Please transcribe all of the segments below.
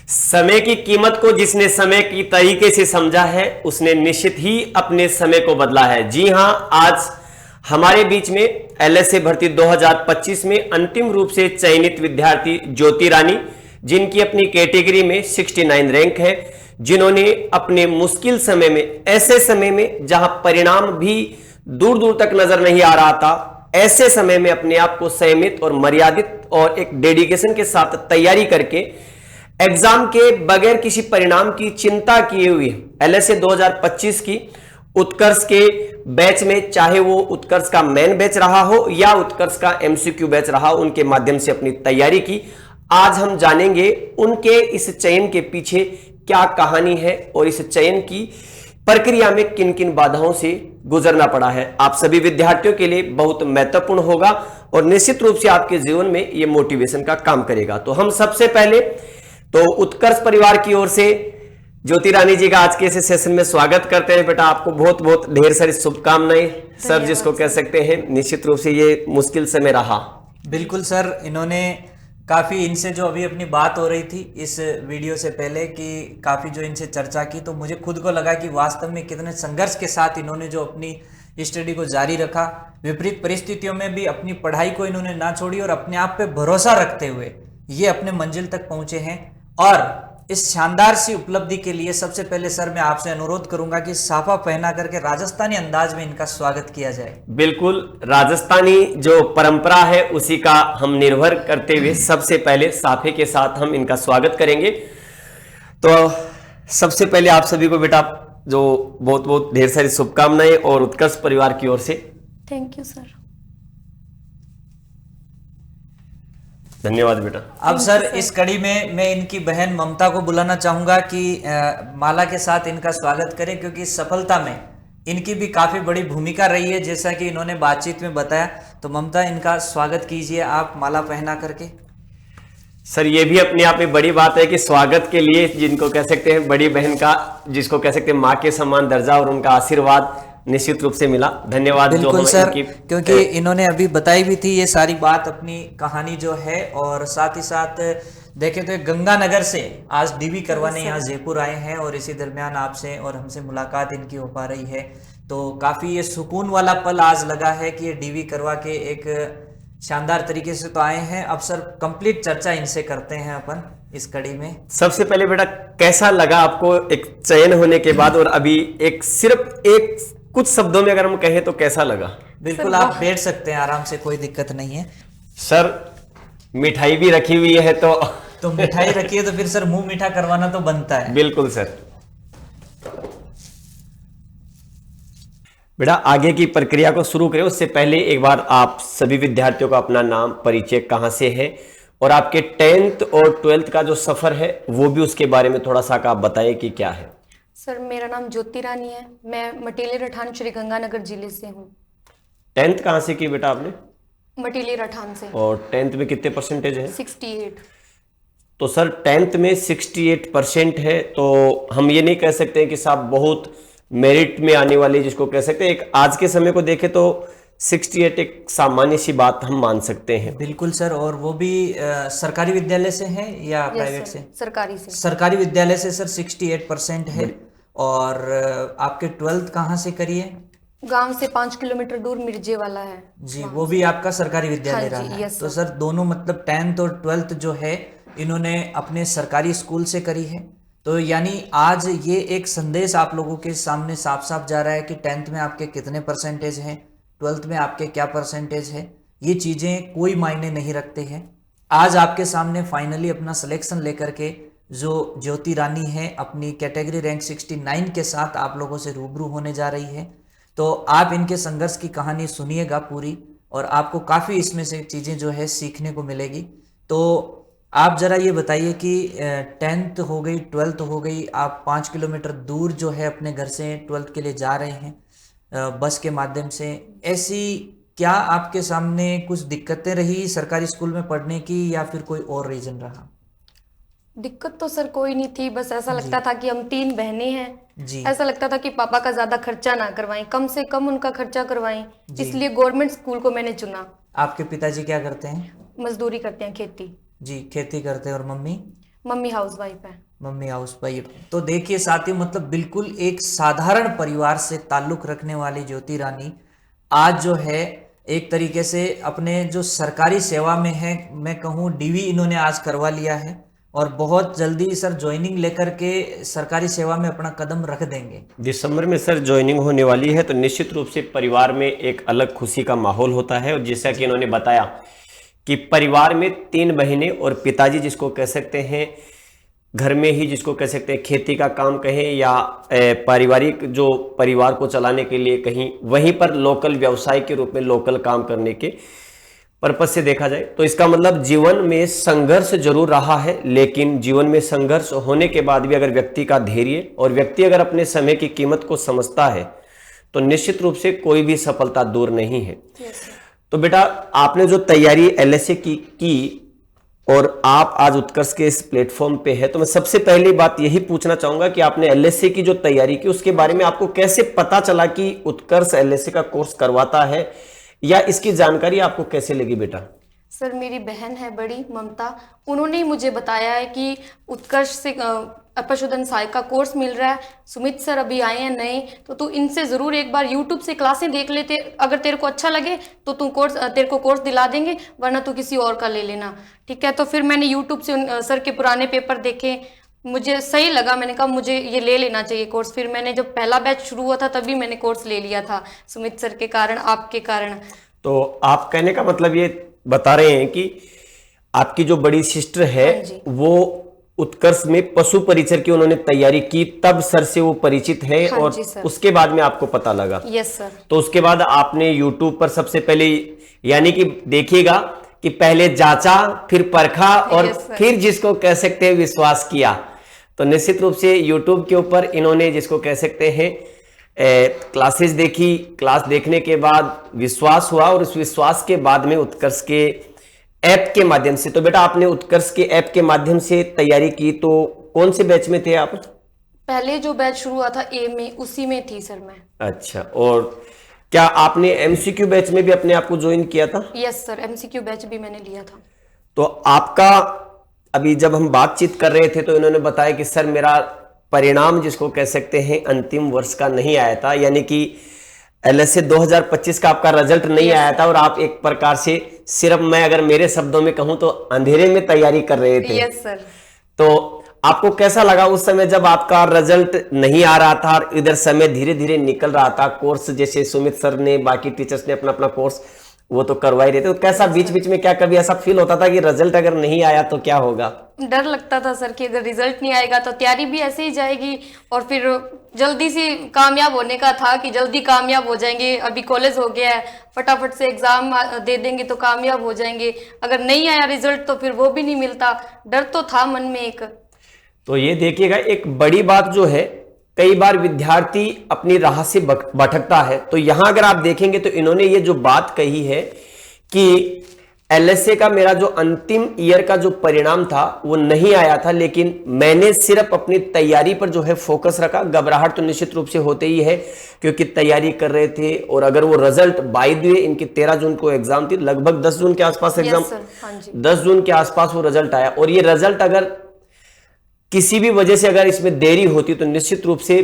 समय की कीमत को जिसने समय की तरीके से समझा है उसने निश्चित ही अपने समय को बदला है। जी हां, आज हमारे बीच में एलएसए भर्ती 2025 में अंतिम रूप से चयनित विद्यार्थी ज्योति रानी, जिनकी अपनी कैटेगरी में 69 रैंक है, जिन्होंने अपने मुश्किल समय में, ऐसे समय में जहां परिणाम भी दूर दूर तक नजर नहीं आ रहा था, ऐसे समय में अपने आप को संयमित और मर्यादित और एक डेडिकेशन के साथ तैयारी करके एग्जाम के बगैर किसी परिणाम की चिंता किए हुए एलएसए 2025 की उत्कर्ष के बैच में, चाहे वो उत्कर्ष का मेन बैच रहा हो या उत्कर्ष का एमसीक्यू बैच रहा हो, उनके माध्यम से अपनी तैयारी की। आज हम जानेंगे उनके इस चयन के पीछे क्या कहानी है और इस चयन की प्रक्रिया में किन किन बाधाओं से गुजरना पड़ा है। आप सभी विद्यार्थियों के लिए बहुत महत्वपूर्ण होगा और निश्चित रूप से आपके जीवन में यह मोटिवेशन का काम करेगा। तो हम सबसे पहले तो उत्कर्ष परिवार की ओर से ज्योति रानी जी का आज के इस सेशन में स्वागत करते हैं। बेटा, आपको बहुत बहुत ढेर सारी शुभकामनाएं सर, जिसको कह सकते हैं निश्चित रूप से ये मुश्किल समय रहा। बिल्कुल सर, इन्होंने काफ़ी इनसे जो अभी अपनी बात हो रही थी इस वीडियो से पहले कि काफ़ी जो इनसे चर्चा की, तो मुझे खुद को लगा कि वास्तव में कितने संघर्ष के साथ इन्होंने जो अपनी स्टडी को जारी रखा, विपरीत परिस्थितियों में भी अपनी पढ़ाई को इन्होंने ना छोड़ी और अपने आप पे भरोसा रखते हुए ये अपने मंजिल तक पहुंचे हैं। और इस शानदार सी उपलब्धि के लिए सबसे पहले सर मैं आपसे अनुरोध करूंगा कि साफा पहना करके राजस्थानी अंदाज में इनका स्वागत किया जाए। बिल्कुल, राजस्थानी जो परंपरा है उसी का हम निर्भर करते हुए सबसे पहले साफे के साथ हम इनका स्वागत करेंगे। तो सबसे पहले आप सभी को बेटा जो बहुत बहुत ढेर सारी शुभकामनाएं और उत्कर्ष परिवार की ओर से थैंक यू सर। धन्यवाद बेटा। अब सर इस कड़ी में मैं इनकी बहन ममता को बुलाना चाहूंगा कि माला के साथ इनका स्वागत करें, क्योंकि इस सफलता में इनकी भी काफी बड़ी भूमिका रही है, जैसा कि इन्होंने बातचीत में बताया। तो ममता, इनका स्वागत कीजिए आप माला पहना करके। सर, ये भी अपने आप में बड़ी बात है कि स्वागत के लिए जिनको कह सकते हैं बड़ी बहन का, जिसको कह सकते हैं माँ के समान दर्जा और उनका आशीर्वाद निश्चित रूप से मिला। धन्यवाद। बिल्कुल सर, क्योंकि इन्होंने अभी बताई भी थी ये सारी बात, अपनी कहानी जो है। और साथ ही साथ देखें तो गंगानगर से आज डीवी करवाने यहाँ जयपुर आए हैं और इसी दरमियान आपसे और हमसे मुलाकात इनकी हो पा रही है। तो काफ़ी ये सुकून वाला पल आज लगा है कि ये डीवी करवा के एक शानदार तरीके से तो आए हैं। अब सर कंप्लीट चर्चा इनसे करते हैं अपन इस कड़ी में। सबसे पहले बेटा, कैसा लगा आपको एक चयन होने के बाद और अभी एक सिर्फ एक कुछ शब्दों में अगर हम कहें तो कैसा लगा? बिल्कुल, आप बैठ सकते हैं आराम से, कोई दिक्कत नहीं है। सर, मिठाई भी रखी हुई है तो मिठाई रखी है तो फिर सर मुंह मीठा करवाना तो बनता है। बिल्कुल सर। बेटा, आगे की प्रक्रिया को शुरू करें उससे पहले एक बार आप सभी विद्यार्थियों का अपना नाम, परिचय, कहां से है और आपके 10th और 12th का जो सफर है वो भी उसके बारे में थोड़ा सा आप बताएं कि क्या है। सर, मेरा नाम ज्योति रानी है, मैं मटेली रठान श्री गंगानगर जिले से हूँ। 10th कहाँ से की बेटा आपने? मटेली रठान से। और 10th में कितने परसेंटेज है? 68। तो सर 10th में 68% है, तो हम ये नहीं कह सकते हैं कि साहब बहुत मेरिट में आने वाली, जिसको कह सकते हैं एक आज के समय को देखें तो 68 एक सामान्य सी बात हम मान सकते हैं। बिल्कुल सर, और वो भी सरकारी विद्यालय से है या प्राइवेट से? सरकारी से। सरकारी विद्यालय से सर 68% है। और आपके 12th कहाँ से करी है? गांव से 5 किलोमीटर दूर मिर्जे वाला है जी, वो भी आपका सरकारी विद्यालय रहा है। तो सर दोनों मतलब 10th और 12th जो है इन्होंने अपने सरकारी स्कूल से करी है। तो यानी आज ये एक संदेश आप लोगों के सामने साफ साफ जा रहा है कि 10th में आपके कितने परसेंटेज हैं, 12th में आपके क्या परसेंटेज है, ये चीज़ें कोई मायने नहीं रखते हैं। आज आपके सामने फाइनली अपना सिलेक्शन लेकर के जो ज्योति रानी है अपनी कैटेगरी रैंक 69 के साथ आप लोगों से रूबरू होने जा रही है। तो आप इनके संघर्ष की कहानी सुनिएगा पूरी, और आपको काफ़ी इसमें से चीज़ें जो है सीखने को मिलेगी। तो आप ज़रा ये बताइए कि 10th हो गई, 12th हो गई, आप 5 किलोमीटर दूर जो है अपने घर से 12th के लिए जा रहे हैं बस के माध्यम से। ऐसी क्या आपके सामने कुछ दिक्कतें रही सरकारी स्कूल में पढ़ने की या फिर कोई और रीज़न रहा? दिक्कत तो सर कोई नहीं थी, बस ऐसा लगता था कि हम 3 बहनें हैं जी। ऐसा लगता था कि पापा का ज्यादा खर्चा ना करवाएं, कम से कम उनका खर्चा करवाएं, इसलिए गवर्नमेंट स्कूल को मैंने चुना। आपके पिताजी क्या करते हैं? मजदूरी करते हैं, खेती। जी, खेती करते हैं। और मम्मी? मम्मी हाउस वाइफ है। Mummy house wife. तो देखिए साथियों, मतलब बिल्कुल एक साधारण परिवार से ताल्लुक रखने वाली ज्योति रानी आज जो है एक तरीके से अपने जो सरकारी सेवा में है, मैं कहूँ डीवी इन्होंने आज करवा लिया है और बहुत जल्दी सर ज्वाइनिंग लेकर के सरकारी सेवा में अपना कदम रख देंगे। दिसंबर में सर ज्वाइनिंग होने वाली है, तो निश्चित रूप से परिवार में एक अलग खुशी का माहौल होता है। और जैसा कि इन्होंने बताया कि परिवार में 3 बहनें और पिताजी जिसको कह सकते हैं घर में ही, जिसको कह सकते हैं खेती का काम कहें या पारिवारिक जो परिवार को चलाने के लिए कहीं वहीं पर लोकल व्यवसाय के रूप में लोकल काम करने के पर्पज से देखा जाए तो इसका मतलब जीवन में संघर्ष जरूर रहा है। लेकिन जीवन में संघर्ष होने के बाद भी अगर व्यक्ति का धैर्य और व्यक्ति अगर अपने समय की कीमत को समझता है तो निश्चित रूप से कोई भी सफलता दूर नहीं है। तो बेटा आपने जो तैयारी एलएसए की और आप आज उत्कर्ष के इस प्लेटफॉर्म पे है, तो मैं सबसे पहली बात यही पूछना चाहूंगा कि आपने एलएसए की जो तैयारी की उसके बारे में आपको कैसे पता चला कि उत्कर्ष एलएसए का कोर्स करवाता है, या इसकी जानकारी आपको कैसे लगी बेटा? सर मेरी बहन है बड़ी ममता, उन्होंने ही मुझे बताया है कि उत्कर्ष से पशुधन सहायक का कोर्स मिल रहा है, सुमित सर अभी आए हैं नए, तो तू इनसे जरूर एक बार यूट्यूब से क्लासें देख लेते, अगर तेरे को अच्छा लगे तो तू तेरे को कोर्स दिला देंगे, वरना तू किसी और का ले लेना, ठीक है। तो फिर मैंने यूट्यूब से सर के पुराने पेपर देखे, मुझे सही लगा, मैंने कहा मुझे ये ले लेना चाहिए कोर्स। फिर मैंने जब पहला बैच शुरू हुआ था तभी मैंने कोर्स ले लिया था, सुमित सर के कारण, आपके कारण। तो आप कहने का मतलब ये बता रहे हैं कि आपकी जो बड़ी सिस्टर है वो उत्कर्ष में पशु परिचर की उन्होंने तैयारी की, तब सर से वो परिचित है और उसके बाद में आपको पता लगा। Yes sir. तो उसके बाद आपने यूट्यूब पर सबसे पहले, यानी कि देखिएगा कि पहले जांचा फिर परखा और फिर जिसको कह सकते हैं विश्वास किया। तो निश्चित रूप से यूट्यूब के ऊपर इन्होंने जिसको कह सकते हैं क्लासेस देखी, क्लास देखने के बाद विश्वास हुआ और उस विश्वास के बाद में उत्कर्ष के ऐप के माध्यम से, तो बेटा आपने उत्कर्ष के ऐप के माध्यम से तैयारी की, तो कौन से बैच में थे आप? पहले जो बैच शुरू हुआ था ए में, उसी में थी सर मैं। अच्छा, और क्या आपने एमसीक्यू बैच में भी अपने आप को ज्वाइन किया था? यस सर, एमसीक्यू बैच भी मैंने लिया था। तो आपका अभी जब हम बातचीत कर रहे थे तो इन्होंने बताया कि सर मेरा परिणाम जिसको कह सकते हैं अंतिम वर्ष का नहीं आया था, यानी कि एलएसए 2025 का आपका रिजल्ट नहीं आया था और आप एक प्रकार से सिर्फ, मैं अगर मेरे शब्दों में कहूं तो अंधेरे में तैयारी कर रहे थे। Yes sir. तो आपको कैसा लगा उस समय जब आपका रिजल्ट नहीं आ रहा था और इधर समय धीरे धीरे निकल रहा था, कोर्स जैसे सुमित सर ने बाकी टीचर्स ने अपना अपना कोर्स वो तो करवा ही रहे थे, तो कैसा बीच बीच में क्या कभी ऐसा फील होता था कि रिजल्ट अगर नहीं आया तो क्या होगा? डर लगता था सर कि अगर रिजल्ट नहीं आएगा तो तैयारी भी ऐसे ही जाएगी और फिर जल्दी से कामयाब होने का था कि जल्दी कामयाब हो जाएंगे, अभी कॉलेज हो गया है, फटाफट से एग्जाम दे देंगे तो कामयाब हो जाएंगे, अगर नहीं आया रिजल्ट तो फिर वो भी नहीं मिलता, डर तो था मन में एक। तो ये देखिएगा एक बड़ी बात जो है, कई बार विद्यार्थी अपनी राह से भटकता है, तो यहां अगर आप देखेंगे तो इन्होंने ये जो बात कही है कि एलएसए का मेरा जो अंतिम ईयर का जो परिणाम था वो नहीं आया था, लेकिन मैंने सिर्फ अपनी तैयारी पर जो है फोकस रखा। घबराहट तो निश्चित रूप से होते ही है क्योंकि तैयारी कर रहे थे, और अगर वो रिजल्ट बाय द वे इनकी 13 जून को एग्जाम थी, लगभग 10 जून के आसपास एग्जाम, 10 जून के आसपास वो रिजल्ट आया, और ये रिजल्ट अगर किसी भी वजह से अगर इसमें देरी होती तो निश्चित रूप से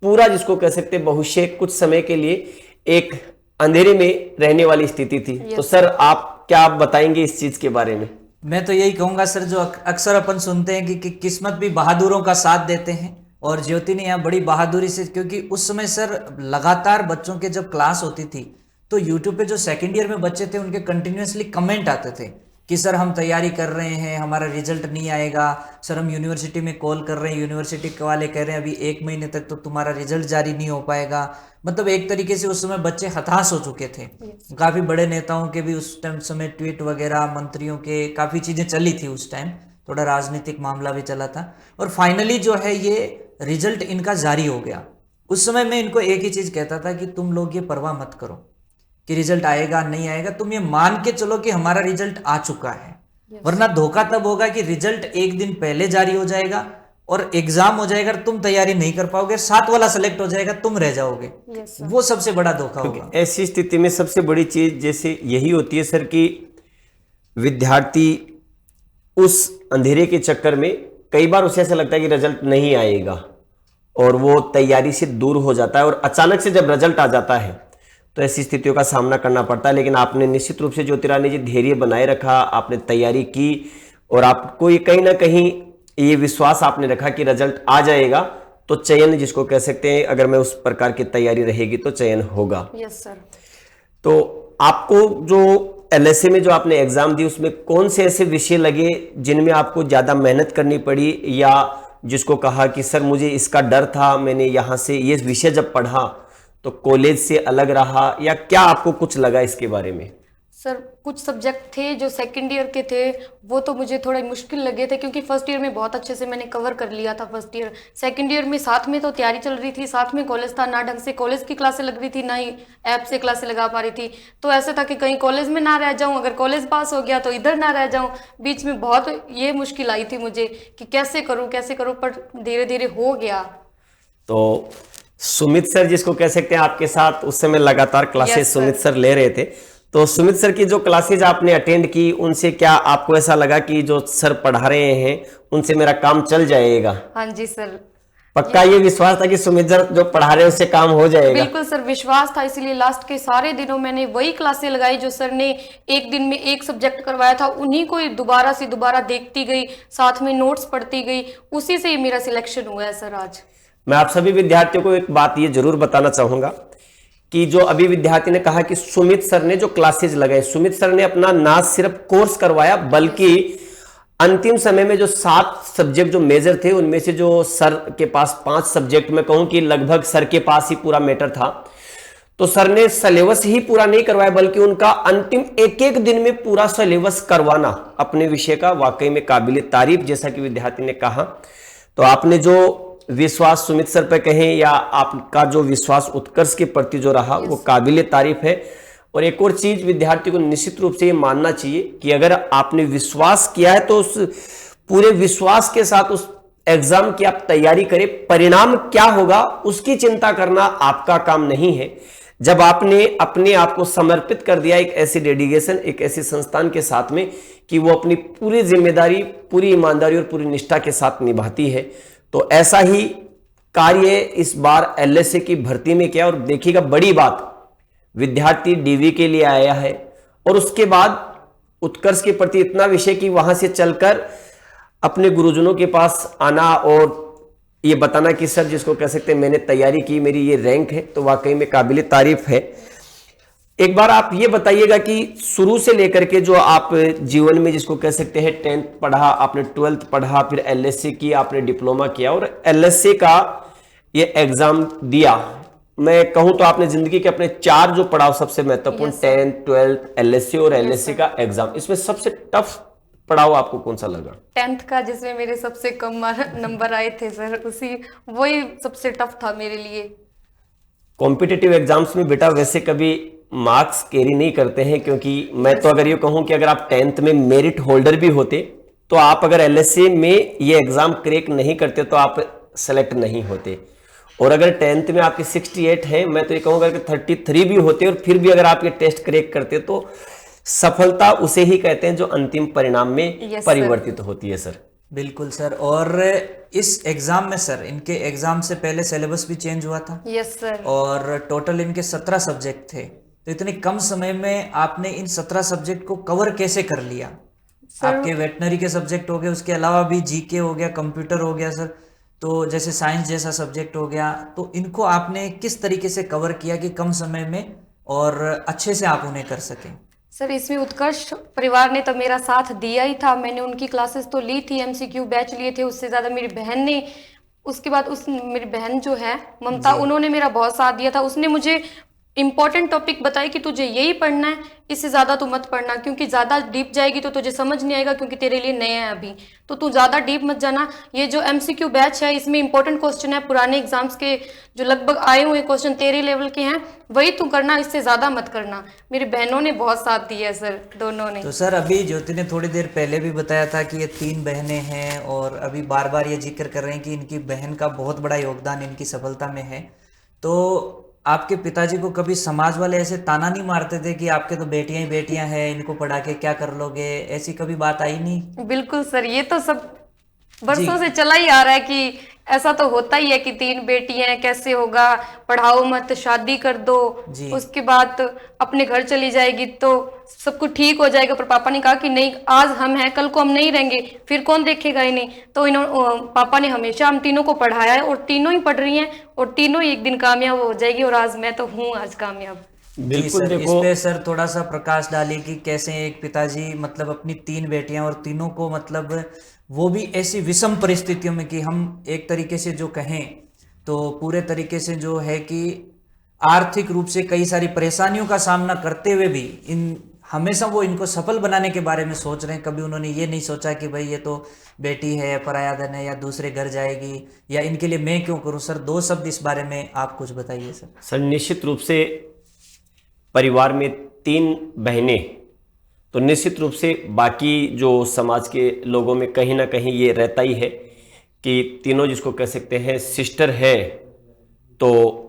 पूरा जिसको कह सकते भविष्य कुछ समय के लिए एक अंधेरे में रहने वाली स्थिति थी। तो सर आप क्या बताएंगे इस चीज के बारे में? मैं तो यही कहूंगा सर, जो अक्सर अपन सुनते हैं कि किस्मत भी बहादुरों का साथ देते हैं, और ज्योति ने यहाँ बड़ी बहादुरी से, क्योंकि उस समय सर लगातार बच्चों के जब क्लास होती थी तो यूट्यूब पे जो सेकंड ईयर में बच्चे थे उनके कंटिन्यूसली कमेंट आते थे कि सर हम तैयारी कर रहे हैं, हमारा रिजल्ट नहीं आएगा, सर हम यूनिवर्सिटी में कॉल कर रहे हैं, यूनिवर्सिटी वाले कह रहे हैं अभी 1 महीने तक तो तुम्हारा रिजल्ट जारी नहीं हो पाएगा। मतलब एक तरीके से उस समय बच्चे हताश हो चुके थे। काफ़ी बड़े नेताओं के भी उस टाइम समय ट्वीट वगैरह, मंत्रियों के काफ़ी चीज़ें चली थी उस टाइम, थोड़ा राजनीतिक मामला भी चला था, और फाइनली जो है ये रिजल्ट इनका जारी हो गया। उस समय मैं इनको एक ही चीज़ कहता था कि तुम लोग ये परवाह मत करो कि रिजल्ट आएगा नहीं आएगा, तुम ये मान के चलो कि हमारा रिजल्ट आ चुका है, वरना धोखा तब होगा कि रिजल्ट एक दिन पहले जारी हो जाएगा और एग्जाम हो जाएगा, तुम तैयारी नहीं कर पाओगे, 7 वाला सेलेक्ट हो जाएगा, तुम रह जाओगे। वो सबसे बड़ा धोखा होगा। ऐसी स्थिति में सबसे बड़ी चीज जैसे यही होती है सर कि विद्यार्थी उस अंधेरे के चक्कर में कई बार उसे ऐसा लगता है कि रिजल्ट नहीं आएगा और वो तैयारी से दूर हो जाता है, और अचानक से जब रिजल्ट आ जाता है तो ऐसी स्थितियों का सामना करना पड़ता है। लेकिन आपने निश्चित रूप से ज्योति रानी जी धैर्य बनाए रखा, आपने तैयारी की और आपको ये कहीं ना कहीं ये विश्वास आपने रखा कि रिजल्ट आ जाएगा, तो चयन जिसको कह सकते हैं, अगर मैं उस प्रकार की तैयारी रहेगी तो चयन होगा। Yes sir. तो आपको जो एलएसए में जो आपने एग्जाम दी उसमें कौन से ऐसे विषय लगे जिनमें आपको ज्यादा मेहनत करनी पड़ी, या जिसको कहा कि सर मुझे इसका डर था, मैंने यहाँ से ये विषय जब पढ़ा तो कॉलेज से अलग रहा, या क्या आपको कुछ लगा इसके बारे में? सर कुछ सब्जेक्ट थे जो सेकंड ईयर के थे वो तो मुझे थोड़ा मुश्किल लगे थे, क्योंकि फर्स्ट ईयर में बहुत अच्छे से मैंने कवर कर लिया था फर्स्ट ईयर। सेकंड ईयर में साथ में तो तैयारी चल रही थी, साथ में कॉलेज था, ना ढंग से कॉलेज की क्लासें लग रही थी, ना ही ऐप से क्लासें लगा पा रही थी। तो ऐसा था कि कहीं कॉलेज में ना रह जाऊँ, अगर कॉलेज पास हो गया तो इधर ना रह जाऊँ। बीच में बहुत ये मुश्किल आई थी मुझे कि कैसे करूँ, पर धीरे धीरे हो गया। तो सुमित सर जिसको कह सकते हैं, आपके साथ उस समय लगातार क्लासेस सुमित सर ले रहे थे, तो सुमित सर की जो क्लासेज आपने अटेंड की उनसे क्या आपको ऐसा लगा कि जो सर पढ़ा रहे हैं उनसे मेरा काम चल जाएगा? हाँ जी सर। पक्का ये विश्वास था कि सुमित सर जो पढ़ा रहे हैं उससे काम हो जाएगा? बिल्कुल सर, विश्वास था, इसीलिए लास्ट के सारे दिनों मैंने वही क्लासें लगाई जो सर ने एक दिन में एक सब्जेक्ट करवाया था, उन्हीं को दोबारा से दोबारा देखती गई, साथ में नोट्स पढ़ती गई, उसी से ही मेरा सिलेक्शन हुआ है सर आज। मैं आप सभी विद्यार्थियों को एक बात ये जरूर बताना चाहूंगा कि जो अभी विद्यार्थी ने कहा कि सुमित सर ने जो क्लासेज लगाए, सुमित सर ने अपना ना सिर्फ कोर्स करवाया बल्कि अंतिम समय में जो 7 सब्जेक्ट जो मेजर थे उनमें से जो सर के पास 5 सब्जेक्ट, मैं कहूं कि लगभग सर के पास ही पूरा मैटर था, तो सर ने सिलेबस ही पूरा नहीं करवाया बल्कि उनका अंतिम एक एक दिन में पूरा सिलेबस करवाना अपने विषय का वाकई में काबिल तारीफ, जैसा कि विद्यार्थी ने कहा। तो आपने जो विश्वास सुमित सर पे कहें या आपका जो विश्वास उत्कर्ष के प्रति जो रहा वो काबिले तारीफ है। और एक और चीज विद्यार्थी को निश्चित रूप से ये मानना चाहिए कि अगर आपने विश्वास किया है तो उस पूरे विश्वास के साथ उस एग्जाम की आप तैयारी करें। परिणाम क्या होगा उसकी चिंता करना आपका काम नहीं है। जब आपने अपने आप को समर्पित कर दिया एक ऐसी डेडिकेशन, एक ऐसी संस्थान के साथ में कि वो अपनी पूरी जिम्मेदारी, पूरी ईमानदारी और पूरी निष्ठा के साथ निभाती है, तो ऐसा ही कार्य इस बार एलएसए की भर्ती में किया। और देखिएगा बड़ी बात, विद्यार्थी डीवी के लिए आया है और उसके बाद उत्कर्ष के प्रति इतना विषय कि वहां से चलकर अपने गुरुजनों के पास आना और ये बताना कि सर जिसको कह सकते हैं मैंने तैयारी की, मेरी ये रैंक है, तो वाकई में काबिल तारीफ है। एक बार आप ये बताइएगा कि शुरू से लेकर के जो आप जीवन में जिसको कह सकते हैं 10th पढ़ा, आपने 12th पढ़ा, फिर एलएसए की, आपने डिप्लोमा किया और एलएसए का ये एग्जाम दिया, मैं कहूं तो आपने जिंदगी के अपने 4 जो पढ़ाव सबसे महत्वपूर्ण 10th, 12th, एलएसए और एलएसए का एग्जाम, इसमें सबसे टफ पढ़ाओ आपको कौन सा लगा? 10th का, जिसमें मेरे सबसे कम नंबर आए थे सर, वही सबसे टफ था मेरे लिए। कॉम्पिटिटिव एग्जाम्स में बेटा वैसे कभी मार्क्स कैरी नहीं करते हैं, क्योंकि मैं तो अगर ये कहूं कि अगर आप 10th में मेरिट होल्डर भी होते तो आप अगर एलएसए में ये एग्जाम क्रैक नहीं करते तो आप सेलेक्ट नहीं होते। और अगर 10th में आपके 68 हैं, मैं तो ये कहूंगा कि 33 भी होते और फिर भी अगर आप ये टेस्ट क्रैक करते तो सफलता उसे ही कहते हैं जो अंतिम परिणाम में परिवर्तित होती है। सर बिल्कुल सर। और इस एग्जाम में सर, इनके एग्जाम से पहले सिलेबस भी चेंज हुआ था। Yes sir. और टोटल इनके 17 सब्जेक्ट थे, तो इतने कम समय में आपने इन 17 सब्जेक्ट को कवर कैसे कर लिया? आपके वेटनरी के सब्जेक्ट हो गए, उसके अलावा भी जीके हो गया, कंप्यूटर हो गया सर, तो जैसे साइंस जैसा सब्जेक्ट हो गया, तो इनको आपने किस तरीके से कवर किया कि कम समय में और अच्छे से आप उन्हें कर सकें? सर इसमें उत्कर्ष परिवार ने तो मेरा साथ दिया ही था, मैंने उनकी क्लासेस तो ली थी, एमसीक्यू बैच लिए थे, उससे ज़्यादा मेरी बहन ने, उसके बाद मेरी बहन जो है ममता, उन्होंने मेरा बहुत साथ दिया था। उसने मुझे इंपॉर्टेंट टॉपिक बताई कि तुझे यही पढ़ना है, इससे ज़्यादा तू मत पढ़ना, क्योंकि ज़्यादा डीप जाएगी तो तुझे समझ नहीं आएगा, क्योंकि तेरे लिए नया है अभी, तो तू ज़्यादा डीप मत जाना। ये जो एमसीक्यू बैच है इसमें इंपॉर्टेंट क्वेश्चन है, पुराने एग्जाम्स के जो लगभग आए हुए क्वेश्चन तेरे लेवल के हैं वही तू करना, इससे ज़्यादा मत करना। मेरी बहनों ने बहुत साथ दिया है सर, दोनों ने। तो सर अभी ज्योति ने थोड़ी देर पहले भी बताया था कि ये 3 बहनें हैं और अभी बार बार ये जिक्र कर रहे हैं कि इनकी बहन का बहुत बड़ा योगदान इनकी सफलता में है। तो आपके पिताजी को कभी समाज वाले ऐसे ताना नहीं मारते थे कि आपके तो बेटियां ही बेटियां हैं, इनको पढ़ा के क्या कर लोगे, ऐसी कभी बात आई नहीं? बिल्कुल सर, ये तो सब वर्षों से चला ही आ रहा है कि ऐसा तो होता ही है कि 3 बेटियां हैं, कैसे होगा, पढ़ाओ मत, शादी कर दो, उसके बाद अपने घर चली जाएगी तो सब कुछ ठीक हो जाएगा। पर पापा ने कहा कि नहीं, आज हम हैं, कल को हम नहीं रहेंगे, फिर कौन देखेगा इन्हें। तो पापा ने हमेशा हम तीनों को पढ़ाया है और तीनों ही पढ़ रही हैं और तीनों ही एक दिन कामयाब हो जाएगी और आज मैं तो हूँ आज कामयाब। बिल्कुल सर, इस पे सर थोड़ा सा प्रकाश डालिए कि कैसे एक पिताजी मतलब अपनी 3 बेटियां और तीनों को मतलब वो भी ऐसी विषम परिस्थितियों में कि हम एक तरीके से जो कहें तो पूरे तरीके से जो है कि आर्थिक रूप से कई सारी परेशानियों का सामना करते हुए भी हमेशा वो इनको सफल बनाने के बारे में सोच रहे हैं। कभी उन्होंने ये नहीं सोचा कि भाई ये तो बेटी है, पराया धन है, या दूसरे घर जाएगी, या इनके लिए मैं क्यों करूं। सर 2 शब्द इस बारे में आप कुछ बताइए सर। सर निश्चित रूप से परिवार में 3 बहनें, तो निश्चित रूप से बाकी जो समाज के लोगों में कहीं ना कहीं ये रहता ही है कि तीनों जिसको कह सकते हैं सिस्टर है, तो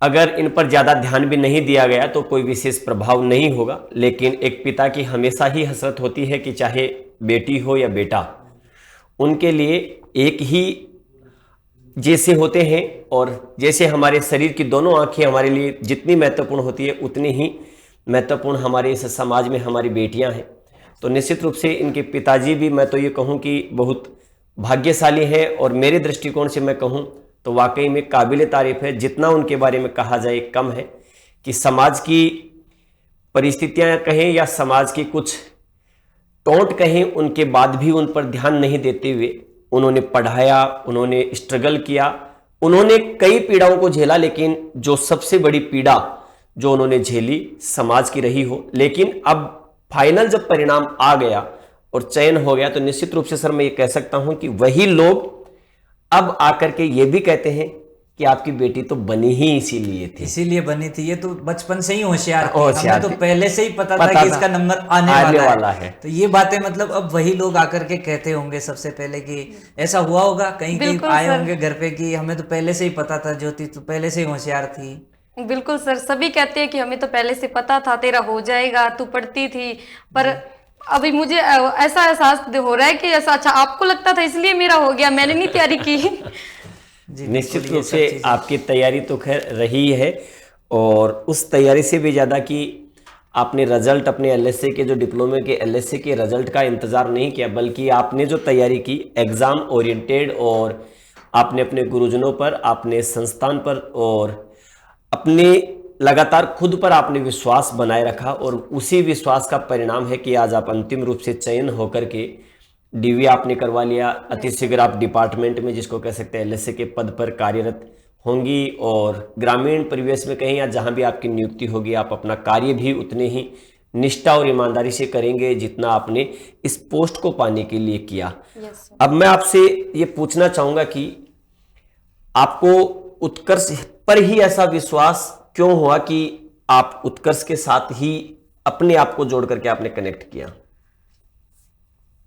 अगर इन पर ज़्यादा ध्यान भी नहीं दिया गया तो कोई विशेष प्रभाव नहीं होगा। लेकिन एक पिता की हमेशा ही हसरत होती है कि चाहे बेटी हो या बेटा, उनके लिए एक ही जैसे होते हैं, और जैसे हमारे शरीर की दोनों आंखें हमारे लिए जितनी महत्वपूर्ण होती है उतनी ही महत्वपूर्ण हमारे इस समाज में हमारी बेटियां हैं। तो निश्चित रूप से इनके पिताजी भी, मैं तो ये कहूँ कि बहुत भाग्यशाली हैं, और मेरे दृष्टिकोण से मैं कहूँ तो वाकई में काबिल तारीफ है। जितना उनके बारे में कहा जाए कम है कि समाज की परिस्थितियां कहें या समाज की कुछ टोंट कहें, उनके बाद भी उन पर ध्यान नहीं देते हुए उन्होंने पढ़ाया, उन्होंने स्ट्रगल किया, उन्होंने कई पीड़ाओं को झेला, लेकिन जो सबसे बड़ी पीड़ा जो उन्होंने झेली समाज की रही हो। लेकिन अब फाइनल जब परिणाम आ गया और चयन हो गया, तो निश्चित रूप से सर मैं ये कह सकता हूं कि वही लोग अब आकर के ये भी कहते हैं कि आपकी बेटी तो बनी ही इसीलिए बनी थी, ये तो बचपन से ही होशियार थी, हमें तो पहले से ही पता था कि इसका नंबर आने वाला है। तो ये बातें मतलब अब वही लोग आकर के कहते होंगे सबसे पहले कि ऐसा हुआ होगा, कहीं कहीं आए होंगे घर पे कि हमें तो पहले से ही पता था, ज्योति तो पहले से ही होशियार थी। बिल्कुल सर, सभी कहते हैं कि हमें तो पहले से पता था तेरा हो जाएगा, तू पढ़ती थी। पर अभी मुझे ऐसा एहसास हो रहा है कि ऐसा, अच्छा आपको लगता था इसलिए मेरा हो गया, मैंने नहीं तैयारी की। निश्चित रूप से आपकी तैयारी तो खैर रही है, और उस तैयारी से भी ज़्यादा कि आपने रिजल्ट अपने एलएसए के जो डिप्लोमे के एलएसए के रिजल्ट का इंतज़ार नहीं किया, बल्कि आपने जो तैयारी की एग्ज़ाम ओरिएंटेड, और आपने अपने गुरुजनों पर, आपने संस्थान पर और अपने लगातार खुद पर आपने विश्वास बनाए रखा, और उसी विश्वास का परिणाम है कि आज आप अंतिम रूप से चयन होकर के डीवी आपने करवा लिया। अति शीघ्र आप डिपार्टमेंट में, जिसको कह सकते हैं एलएसए के पद पर कार्यरत होंगी, और ग्रामीण परिवेश में कहीं या जहां भी आपकी नियुक्ति होगी, आप अपना कार्य भी उतने ही निष्ठा और ईमानदारी से करेंगे जितना आपने इस पोस्ट को पाने के लिए किया। अब मैं आपसे ये पूछना चाहूंगा कि आपको उत्कर्ष पर ही ऐसा विश्वास क्यों हुआ कि आप उत्कर्ष के साथ ही अपने आप को जोड़ करके आपने कनेक्ट किया?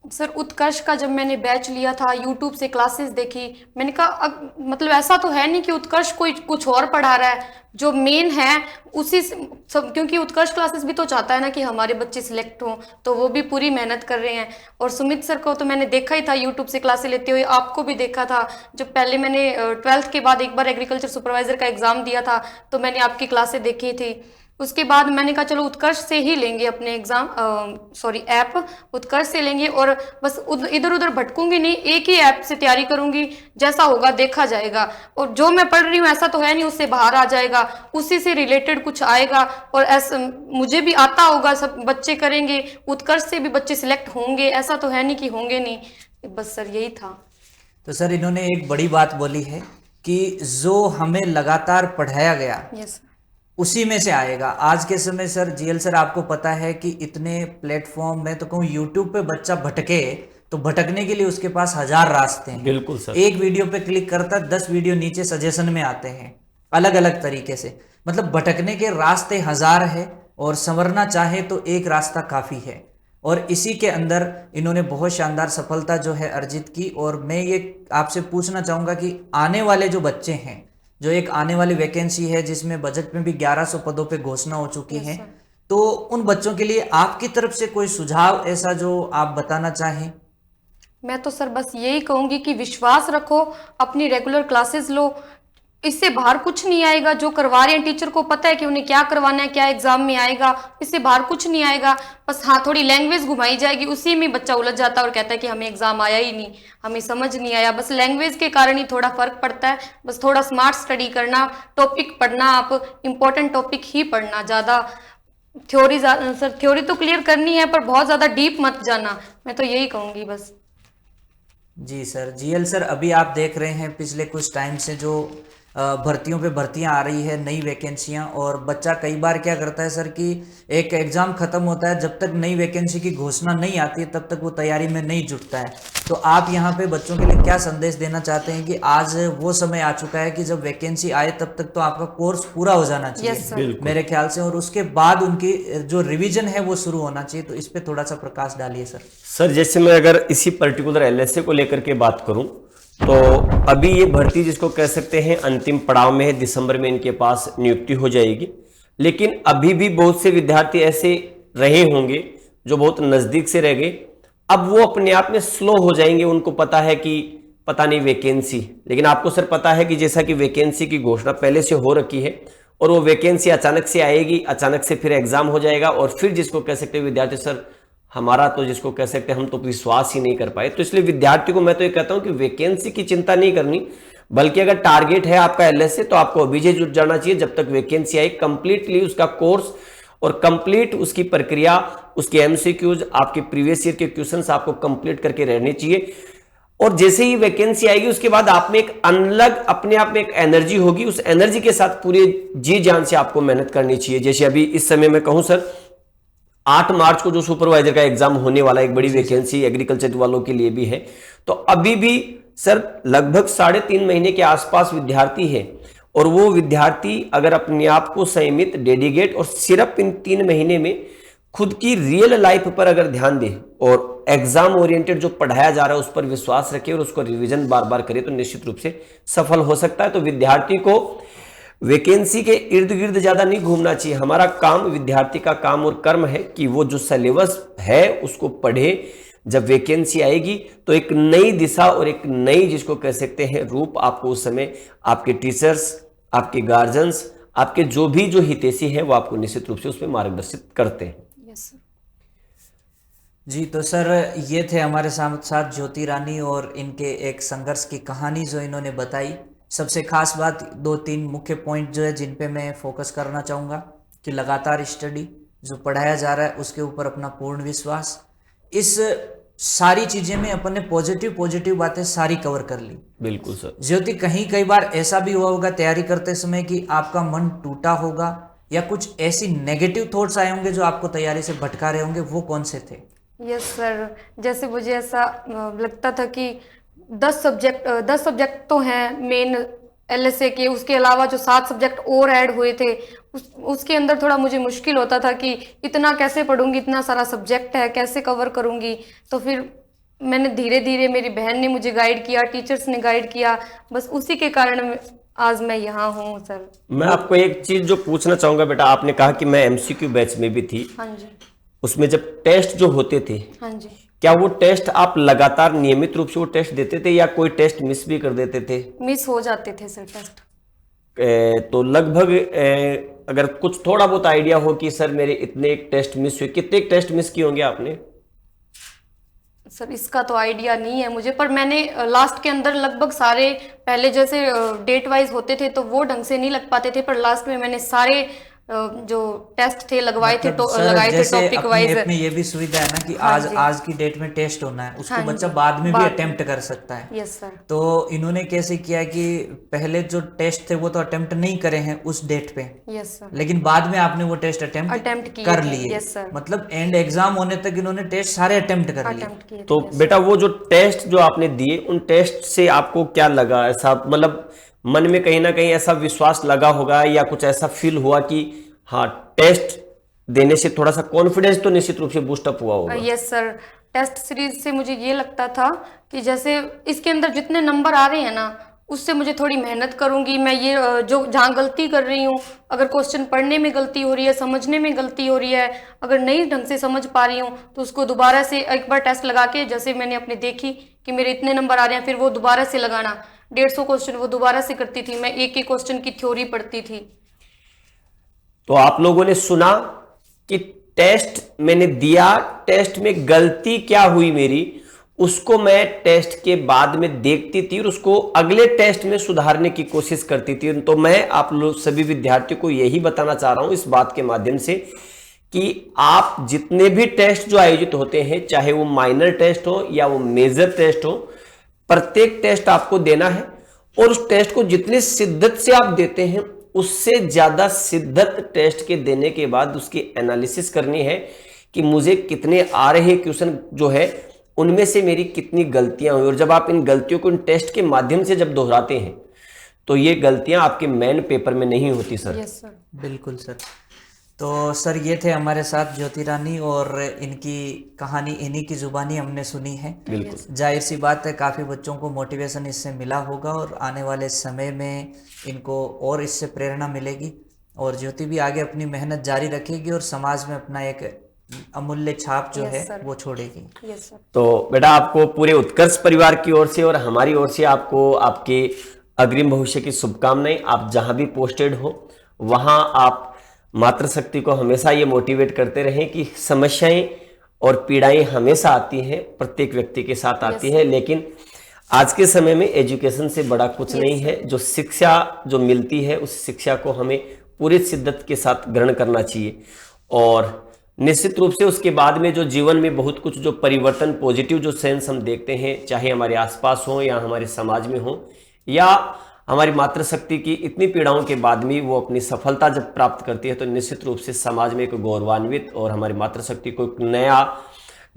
सर उत्कर्ष का जब मैंने बैच लिया था, यूट्यूब से क्लासेस देखी, मैंने कहा अब मतलब ऐसा तो है नहीं कि उत्कर्ष कोई कुछ और पढ़ा रहा है, जो मेन है उसी सब, क्योंकि उत्कर्ष क्लासेस भी तो चाहता है ना कि हमारे बच्चे सिलेक्ट हों, तो वो भी पूरी मेहनत कर रहे हैं। और सुमित सर को तो मैंने देखा ही था यूट्यूब से क्लासेस लेते हुए, आपको भी देखा था। जब पहले मैंने 12th के बाद एक बार एग्रीकल्चर सुपरवाइजर का एग्जाम दिया था, तो मैंने आपकी क्लासें देखी थी। उसके बाद मैंने कहा चलो उत्कर्ष से ही लेंगे अपने एग्जाम, ऐप उत्कर्ष से लेंगे, और बस इधर उधर भटकूंगी नहीं, एक ही ऐप से तैयारी करूंगी, जैसा होगा देखा जाएगा। और जो मैं पढ़ रही हूँ ऐसा तो है नहीं उससे बाहर आ जाएगा, उसी से रिलेटेड कुछ आएगा, और ऐसा मुझे भी आता होगा, सब बच्चे करेंगे, उत्कर्ष से भी बच्चे सिलेक्ट होंगे, ऐसा तो है नहीं कि होंगे नहीं। बस सर यही था। तो सर इन्होंने एक बड़ी बात बोली है कि जो हमें लगातार पढ़ाया गया उसी में से आएगा। आज के समय सर जीएल सर आपको पता है कि इतने प्लेटफॉर्म में, तो कहूँ यूट्यूब पे बच्चा भटके तो भटकने के लिए उसके पास 1000 रास्ते हैं। बिल्कुल सर। एक वीडियो पे क्लिक करता 10 वीडियो नीचे सजेशन में आते हैं अलग अलग तरीके से, मतलब भटकने के रास्ते 1000 है, और संवरना चाहे तो एक रास्ता काफी है। और इसी के अंदर इन्होंने बहुत शानदार सफलता जो है अर्जित की। और मैं ये आपसे पूछना चाहूंगा कि आने वाले जो बच्चे हैं, जो एक आने वाली वैकेंसी है जिसमें बजट में भी 1100 पदों पे घोषणा हो चुकी है, तो उन बच्चों के लिए आपकी तरफ से कोई सुझाव ऐसा जो आप बताना चाहें? मैं तो सर बस यही कहूंगी कि विश्वास रखो, अपनी रेगुलर क्लासेस लो, इससे बाहर कुछ नहीं आएगा। जो करवा रहे हैं टीचर को पता है कि उन्हें क्या करवाना है, क्या एग्जाम में आएगा, इससे बाहर कुछ नहीं आएगा। बस हाँ, थोड़ी लैंग्वेज घुमाई जाएगी, उसी में बच्चा उलझ जाता है और कहता है कि हमें एग्जाम आया ही नहीं, हमें समझ नहीं आया। बस लैंग्वेज के कारण ही थोड़ा फर्क पड़ता है। बस थोड़ा स्मार्ट स्टडी करना, टॉपिक पढ़ना, आप इंपॉर्टेंट टॉपिक ही पढ़ना, ज़्यादा थ्योरी सर थ्योरी तो क्लियर करनी है पर बहुत ज़्यादा डीप मत जाना, मैं तो यही कहूँगी बस। जी सर। जीएल सर, अभी आप देख रहे हैं पिछले कुछ टाइम से जो भर्तियों पे भर्तियां आ रही है, नई वैकेंसियां, और बच्चा कई बार क्या करता है सर कि एक एग्जाम खत्म होता है, जब तक नई वैकेंसी की घोषणा नहीं आती है तब तक वो तैयारी में नहीं जुटता है। तो आप यहाँ पे बच्चों के लिए क्या संदेश देना चाहते हैं कि आज वो समय आ चुका है कि जब वैकेंसी आए तब तक तो आपका कोर्स पूरा हो जाना चाहिए मेरे ख्याल से, और उसके बाद उनकी जो रिवीजन है वो शुरू होना चाहिए। तो इस पे थोड़ा सा प्रकाश डालिए सर। सर जैसे मैं अगर इसी पर्टिकुलर एलएसए को लेकर के बात करूं तो अभी ये भर्ती जिसको कह सकते हैं अंतिम पड़ाव में है, दिसंबर में इनके पास नियुक्ति हो जाएगी। लेकिन अभी भी बहुत से विद्यार्थी ऐसे रहे होंगे जो बहुत नजदीक से रह गए, अब वो अपने आप में स्लो हो जाएंगे। उनको पता है कि पता नहीं वैकेंसी, लेकिन आपको सर पता है कि जैसा कि वैकेंसी की घोषणा पहले से हो रखी है और वो वैकेंसी अचानक से आएगी, अचानक से फिर एग्जाम हो जाएगा और फिर जिसको कह सकते हैं विद्यार्थी सर हमारा तो जिसको कह सकते हैं हम तो विश्वास ही नहीं कर पाए। तो इसलिए विद्यार्थी को मैं तो ये कहता हूं कि वैकेंसी की चिंता नहीं करनी, बल्कि अगर टारगेट है आपका एलएसए तो आपको अभी से जुट जाना चाहिए। जब तक वैकेंसी आई कंप्लीटली उसका कोर्स और कंप्लीट उसकी प्रक्रिया, उसके एमसीक्यूज, आपके प्रीवियस ईयर के क्वेश्चंस आपको कंप्लीट करके रहने चाहिए। और जैसे ही वैकेंसी आएगी उसके बाद आप में एक अलग अपने आप में एक एनर्जी होगी, उस एनर्जी के साथ पूरे जी जान से आपको मेहनत करनी चाहिए। जैसे अभी इस समय मैं कहूं सर 8 मार्च को जो सुपरवाइजर का एग्जाम होने वाला है, एक बड़ी वैकेंसी एग्रीकल्चर वालों के लिए भी है, तो अभी भी सर लगभग 3.5 महीने के आसपास विद्यार्थी है और वो विद्यार्थी अगर अपने आप को संयमित, डेडिकेट और सिर्फ इन 3 महीने में खुद की रियल लाइफ पर अगर ध्यान दे और एग्जाम ओरिएंटेड जो पढ़ाया जा रहा है उस पर विश्वास रखे और उसको रिवीजन बार बार करे तो निश्चित रूप से सफल हो सकता है। तो विद्यार्थी को वैकेंसी के इर्द गिर्द ज्यादा नहीं घूमना चाहिए। हमारा काम, विद्यार्थी का काम और कर्म है कि वो जो सिलेबस है उसको पढ़े। जब वैकेंसी आएगी तो एक नई दिशा और एक नई जिसको कह सकते हैं रूप आपको उस समय आपके टीचर्स, आपके गार्जियंस, आपके जो हितैषी है वो आपको निश्चित रूप से उसमें मार्गदर्शित करते हैं। जी, तो सर ये थे हमारे साथ ज्योति रानी और इनके एक संघर्ष की कहानी जो इन्होंने बताई। सबसे खास बात 2-3 मुख्य पॉइंट जो है जिन पे मैं फोकस करना चाहूँगा कि लगातार स्टडी, जो पढ़ाया जा रहा है उसके ऊपर अपना पूर्ण विश्वास, इस सारी चीजें में अपन ने पॉजिटिव बातें सारी कवर कर ली। बिल्कुल सर। ज्योति, कई बार ऐसा भी हुआ होगा तैयारी करते समय कि आपका मन टूटा होगा या कुछ ऐसी नेगेटिव थॉट्स आए होंगे जो आपको तैयारी से भटका रहे होंगे, वो कौन से थे? यस सर, जैसे मुझे ऐसा लगता था कि 10 सब्जेक्ट तो हैं मेन एलएसए के, उसके अलावा जो 7 सब्जेक्ट और ऐड हुए थे उसके अंदर थोड़ा मुझे मुश्किल होता था कि इतना कैसे पढ़ूंगी, इतना सारा सब्जेक्ट है कैसे कवर करूंगी। तो फिर मैंने धीरे धीरे, मेरी बहन ने मुझे गाइड किया, टीचर्स ने गाइड किया, बस उसी के कारण आज मैं यहाँ हूँ सर। मैं आपको एक चीज जो पूछना चाहूंगा बेटा, आपने कहा कि मैं एमसीक्यू बैच में भी थी। हाँ जी। उसमें जब टेस्ट जो होते थे, हाँ जी, क्या वो टेस्ट आप लगातार नियमित रूप से वो टेस्ट देते थे या कोई टेस्ट मिस भी कर देते थे? मिस हो जाते थे सर टेस्ट। तो लगभग अगर कुछ थोड़ा बहुत आइडिया हो कि सर मेरे इतने टेस्ट मिस हुए, कितने टेस्ट मिस किए होंगे आपने? सर इसका तो आइडिया नहीं है मुझे, पर मैंने लास्ट के अंदर लगभग सारे, पहले जैसे डेट वाइज होते थे तो वो ढंग से नहीं लग पाते थे, पर लास्ट में मैंने सारे जो टेस्ट थे लगवाए थे, लगाए थे टॉपिक वाइज। में ये भी सुविधा है ना कि आज की डेट में टेस्ट होना है, उसको बच्चा बाद में भी अटेम्प्ट कर सकता है। Yes sir. तो इन्होंने कैसे किया कि पहले जो टेस्ट थे वो तो अटेम्प्ट नहीं करे हैं उस डेट पे। Yes sir. लेकिन बाद में आपने वो टेस्ट अटेम्प्ट कर लिए। Yes sir. मतलब एंड एग्जाम होने तक इन्होंने टेस्ट सारे अटेम्प्ट कर लिए। तो बेटा वो जो टेस्ट जो आपने दिए, उन टेस्ट से आपको क्या लगा? ऐसा मतलब मन में कहीं ना कहीं ऐसा विश्वास लगा होगा या कुछ ऐसा फील हुआ कि हाँ टेस्ट देने से थोड़ा सा कॉन्फिडेंस तो निश्चित रूप से बूस्टअप हुआ होगा? Yes sir. टेस्ट सीरीज से मुझे ये लगता था कि जैसे इसके अंदर जितने नंबर आ रहे हैं ना उससे मुझे थोड़ी मेहनत करूंगी। मैं ये जो जहाँ गलती कर रही हूँ, अगर क्वेश्चन पढ़ने में गलती हो रही है, समझने में गलती हो रही है, अगर नहीं ढंग से समझ पा रही हूँ, तो उसको दोबारा से एक बार टेस्ट लगा के, जैसे मैंने अपने देखी कि मेरे इतने नंबर आ रहे हैं, फिर वो दोबारा से लगाना। 150 क्वेश्चन वो दोबारा से करती थी, मैं एक एक क्वेश्चन की थ्योरी पढ़ती थी। तो आप लोगों ने सुना कि टेस्ट मैंने दिया, टेस्ट में गलती क्या हुई मेरी, उसको मैं टेस्ट के बाद में देखती थी और उसको अगले टेस्ट में सुधारने की कोशिश करती थी। तो मैं आप लोग सभी विद्यार्थियों को यही बताना चाह रहा हूं इस बात के माध्यम से कि आप जितने भी टेस्ट जो आयोजित होते हैं, चाहे वो माइनर टेस्ट हो या वो मेजर टेस्ट हो, प्रत्येक टेस्ट आपको देना है और उस टेस्ट को जितनी शिद्दत से आप देते हैं, उससे ज्यादा शिद्दत टेस्ट के देने के बाद उसकी एनालिसिस करनी है कि मुझे कितने आ रहे क्वेश्चन जो है उनमें से मेरी कितनी गलतियां हुई। और जब आप इन गलतियों को इन टेस्ट के माध्यम से जब दोहराते हैं तो ये गलतियां आपके मेन पेपर में नहीं होती सर। Yes sir. बिल्कुल सर। तो सर ये थे हमारे साथ ज्योति रानी और इनकी कहानी इन्हीं की जुबानी हमने सुनी है। बिल्कुल जाहिर सी बात है काफ़ी बच्चों को मोटिवेशन इससे मिला होगा और आने वाले समय में इनको और इससे प्रेरणा मिलेगी और ज्योति भी आगे अपनी मेहनत जारी रखेगी और समाज में अपना एक अमूल्य छाप जो है वो छोड़ेगी। Yes sir. तो बेटा आपको पूरे उत्कर्ष परिवार की ओर से और हमारी ओर से आपको आपके अग्रिम भविष्य की शुभकामनाएं। आप जहां भी पोस्टेड हो वहां आप मातृशक्ति को हमेशा ये मोटिवेट करते रहें कि समस्याएं और पीड़ाएं हमेशा आती हैं, प्रत्येक व्यक्ति के साथ आती है, लेकिन आज के समय में एजुकेशन से बड़ा कुछ नहीं है। जो शिक्षा जो मिलती है उस शिक्षा को हमें पूरी शिद्दत के साथ ग्रहण करना चाहिए और निश्चित रूप से उसके बाद में जो जीवन में बहुत कुछ जो परिवर्तन पॉजिटिव जो सेंस हम देखते हैं, चाहे हमारे आसपास हो या हमारे समाज में हो या हमारी मातृशक्ति की इतनी पीड़ाओं के बाद में वो अपनी सफलता जब प्राप्त करती है तो निश्चित रूप से समाज में एक गौरवान्वित और हमारी मातृशक्ति को एक नया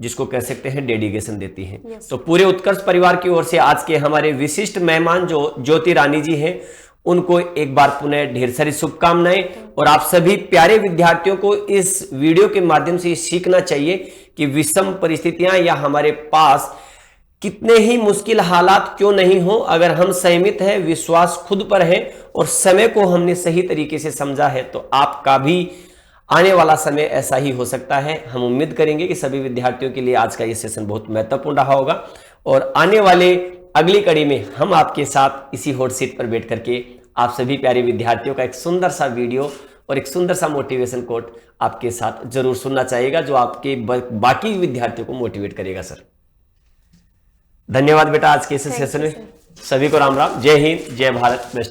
जिसको कह सकते हैं डेडिकेशन देती है। तो पूरे उत्कर्ष परिवार की ओर से आज के हमारे विशिष्ट मेहमान जो ज्योति रानी जी हैं उनको एक बार पुनः ढेर सारी शुभकामनाएं और आप सभी प्यारे विद्यार्थियों को इस वीडियो के माध्यम से सीखना चाहिए कि विषम परिस्थितियां या हमारे पास कितने ही मुश्किल हालात क्यों नहीं हो, अगर हम संयमित हैं, विश्वास खुद पर है और समय को हमने सही तरीके से समझा है तो आपका भी आने वाला समय ऐसा ही हो सकता है। हम उम्मीद करेंगे कि सभी विद्यार्थियों के लिए आज का ये सेशन बहुत महत्वपूर्ण रहा होगा और आने वाले अगली कड़ी में हम आपके साथ इसी हॉट सीट पर बैठ करके आप सभी प्यारे विद्यार्थियों का एक सुंदर सा वीडियो और एक सुंदर सा मोटिवेशन कोट आपके साथ जरूर सुनना चाहिएगा जो आपके बाकी विद्यार्थियों को मोटिवेट करेगा। सर धन्यवाद बेटा आज के इस सेशन में। सभी को राम राम, जय हिंद, जय भारत, बेस्ट।